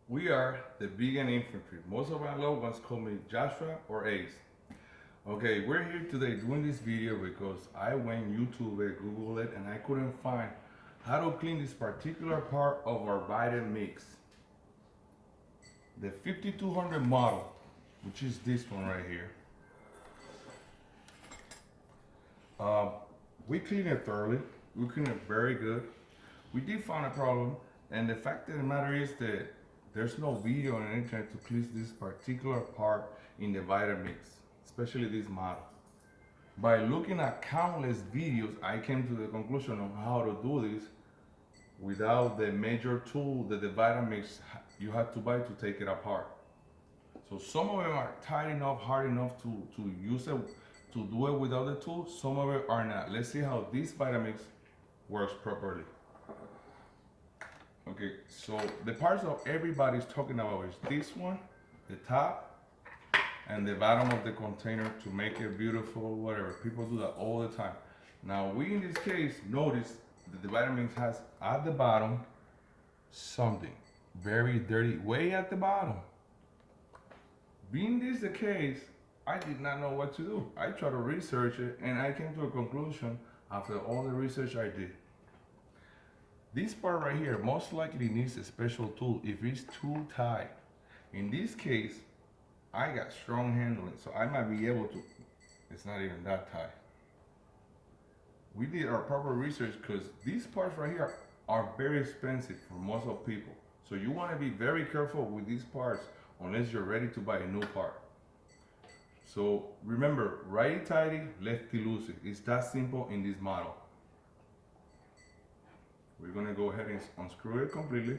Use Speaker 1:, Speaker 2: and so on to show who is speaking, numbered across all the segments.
Speaker 1: We are the vegan infantry. Most of my loved ones call me Joshua or Ace. Okay, we're here today doing this video because I went YouTube it, Google it, and I couldn't find how to clean this particular part of our Vita-Mix. The 5200 model, which is this one right here. We clean it thoroughly. We clean it very good. We did find a problem, and the fact of the matter is that there's no video on the internet to clean this particular part in the Vita-Mix, especially this model. By looking at countless videos, I came to the conclusion of how to do this without the major tool that the Vita-Mix you have to buy to take it apart. So some of them are tight enough, hard enough to use it, to do it without the tool. Some of it are not. Let's see how this Vita-Mix works properly. Okay, so the parts that everybody's talking about is this one, the top, and the bottom of the container to make it beautiful, whatever. People do that all the time. Now, we in this case notice that the Vita-Mix has at the bottom something very dirty, way at the bottom. Being this the case, I did not know what to do. I tried to research it and I came to a conclusion after all the research I did. This part right here most likely needs a special tool if it's too tight. In this case, I got strong handling, so I might be able to. It's not even that tight. We did our proper research because these parts right here are very expensive for most of people. So you want to be very careful with these parts unless you're ready to buy a new part. So remember, righty tighty, lefty loosey. It's that simple in this model. We're gonna go ahead and unscrew it completely.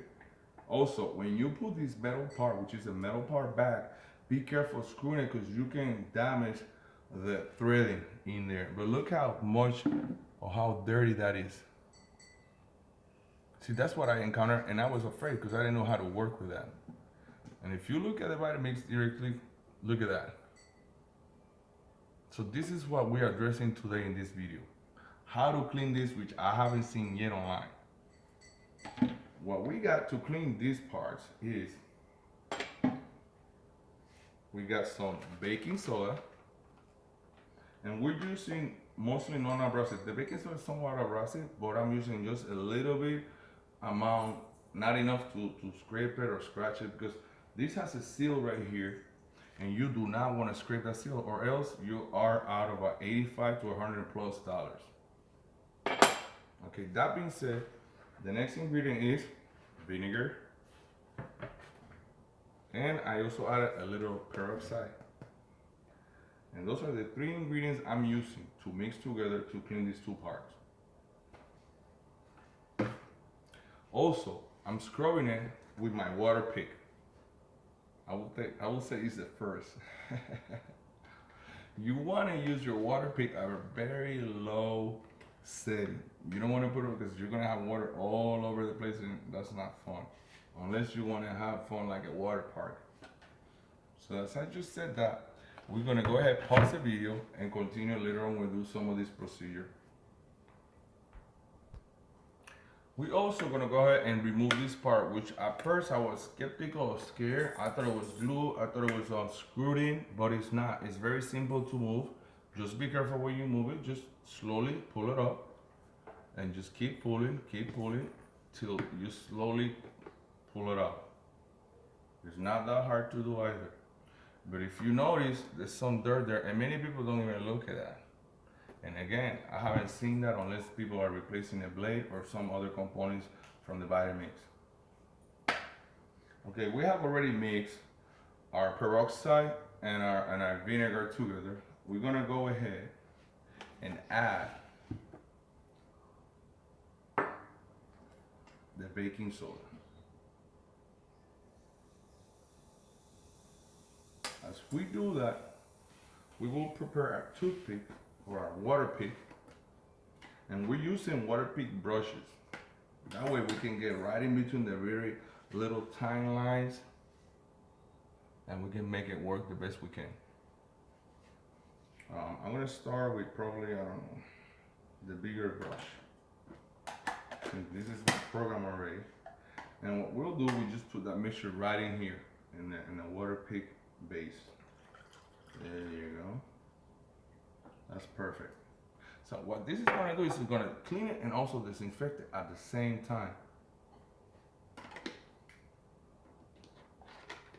Speaker 1: Also, when you put this metal part, which is a metal part back, be careful screwing it because you can damage the threading in there. But look how much or how dirty that is. See, that's what I encountered, and I was afraid because I didn't know how to work with that. And if you look at the Vita-Mix directly, look at that. So this is what we are addressing today in this video. How to clean this, which I haven't seen yet online. What we got to clean these parts is we got some baking soda, and we're using mostly non-abrasive. The baking soda is somewhat abrasive, but I'm using just a little bit amount, not enough to scrape it or scratch it, because this has a seal right here, and you do not want to scrape that seal, or else you are out of about $85 to $100+. Okay, that being said, the next ingredient is vinegar, and I also added a little peroxide. And those are the three ingredients I'm using to mix together to clean these two parts. Also, I'm scrubbing it with my water pick. I will say it's the first. You want to use your water pick at a very low setting. You don't want to put it because you're gonna have water all over the place, and that's not fun. Unless you want to have fun like a water park. So as I just said that, we're gonna go ahead, pause the video, and continue later on. We'll do some of this procedure. We also gonna go ahead and remove this part, which at first I was skeptical or scared. I thought it was glue, I thought it was screwed in, but it's not. It's very simple to move. Just be careful when you move it. Just slowly pull it up and just keep pulling till you slowly pull it out. It's not that hard to do either. But if you notice, there's some dirt there, and many people don't even look at that. And again, I haven't seen that unless people are replacing a blade or some other components from the Vita-Mix. Okay, we have already mixed our peroxide and our vinegar together. We're gonna go ahead and add the baking soda. As we do that, we will prepare our toothpick or our water pick, and we're using water pick brushes. That way we can get right in between the very little tiny lines, and we can make it work the best we can. I'm gonna start with probably, I don't know, the bigger brush. Since this is the program already, And what we'll do, we just put that mixture right in here in the water pick base. There you go. That's perfect. So what this is gonna do is it's gonna clean it and also disinfect it at the same time.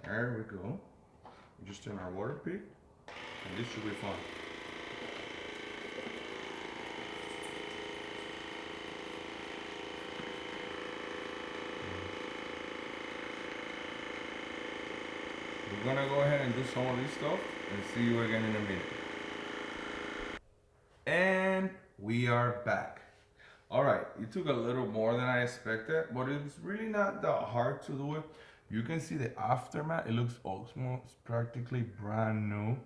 Speaker 1: There we go. We just turn our water pick, and this should be fun. We're gonna go ahead and do some of this stuff and see you again in a minute. And we are back. All right, it took a little more than I expected, but it's really not that hard to do it. You can see the aftermath. It looks almost practically brand new.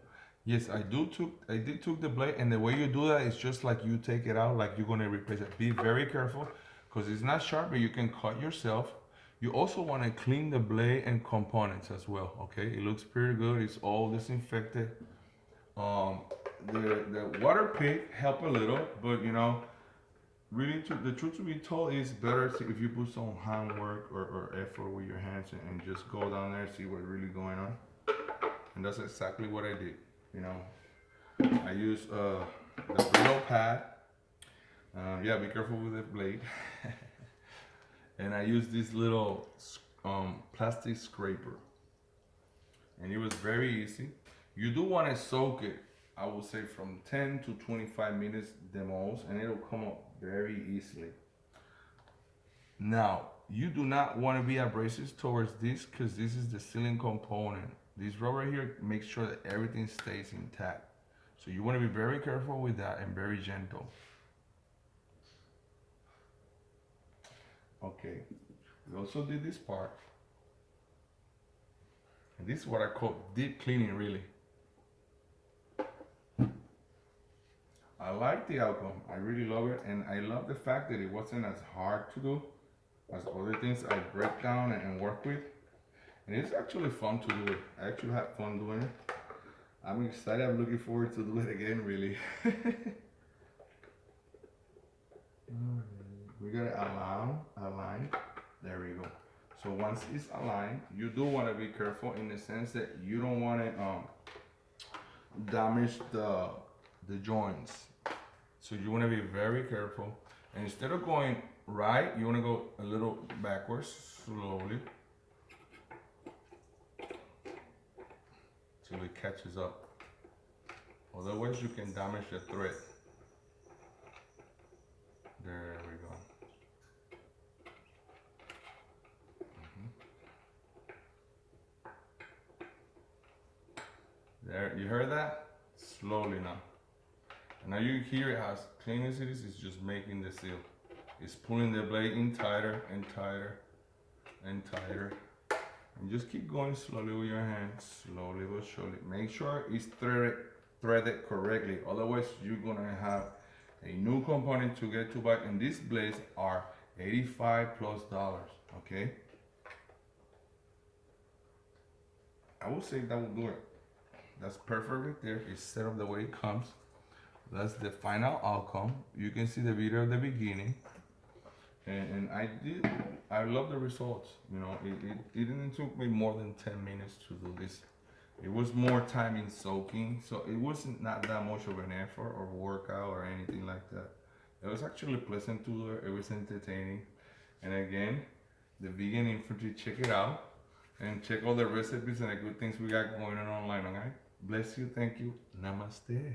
Speaker 1: Yes, I did took the blade, and the way you do that is just like you take it out, like you're gonna replace it. Be very careful, because it's not sharp, but you can cut yourself. You also want to clean the blade and components as well. Okay, it looks pretty good. It's all disinfected. The water pick help a little, but you know, really, the truth to be told is better if you put some handwork or effort with your hands and just go down there and see what's really going on. And that's exactly what I did. You know, I use the Brillo pad. Yeah, be careful with the blade. And I use this little plastic scraper. And it was very easy. You do want to soak it, I would say from 10 to 25 minutes the most, and it'll come up very easily. Now, you do not want to be abrasive towards this because this is the sealing component. This rubber here makes sure that everything stays intact. So you want to be very careful with that and very gentle. Okay, we also did this part. And this is what I call deep cleaning, really. I like the outcome. I really love it, and I love the fact that it wasn't as hard to do as other things I break down and work with. And it's actually fun to do it. I actually had fun doing it. I'm excited. I'm looking forward to do it again, really. We got it aligned. There we go. So once it's aligned, you do want to be careful in the sense that you don't want to damage the joints. So you want to be very careful. And instead of going right, you want to go a little backwards, slowly, till it catches up. Otherwise, you can damage the thread. There we go. There, you heard that? Slowly now. And now you hear it, as clean as it is, it's just making the seal. It's pulling the blade in tighter and tighter and tighter. And just keep going slowly with your hands, slowly but surely. Make sure it's threaded correctly, otherwise you're gonna have a new component to get to buy, and these blades are $85+, okay? I would say that will do it. That's perfect right there. It's set up the way it comes. That's the final outcome. You can see the video at the beginning. And I love the results. You know, it didn't took me more than 10 minutes to do this. It was more time in soaking, so it wasn't not that much of an effort or workout or anything like that. It was actually pleasant to do. It was entertaining. And again, the Vegan Infantry, check it out. And check all the recipes and the good things we got going on online, okay? Bless you, thank you, namaste.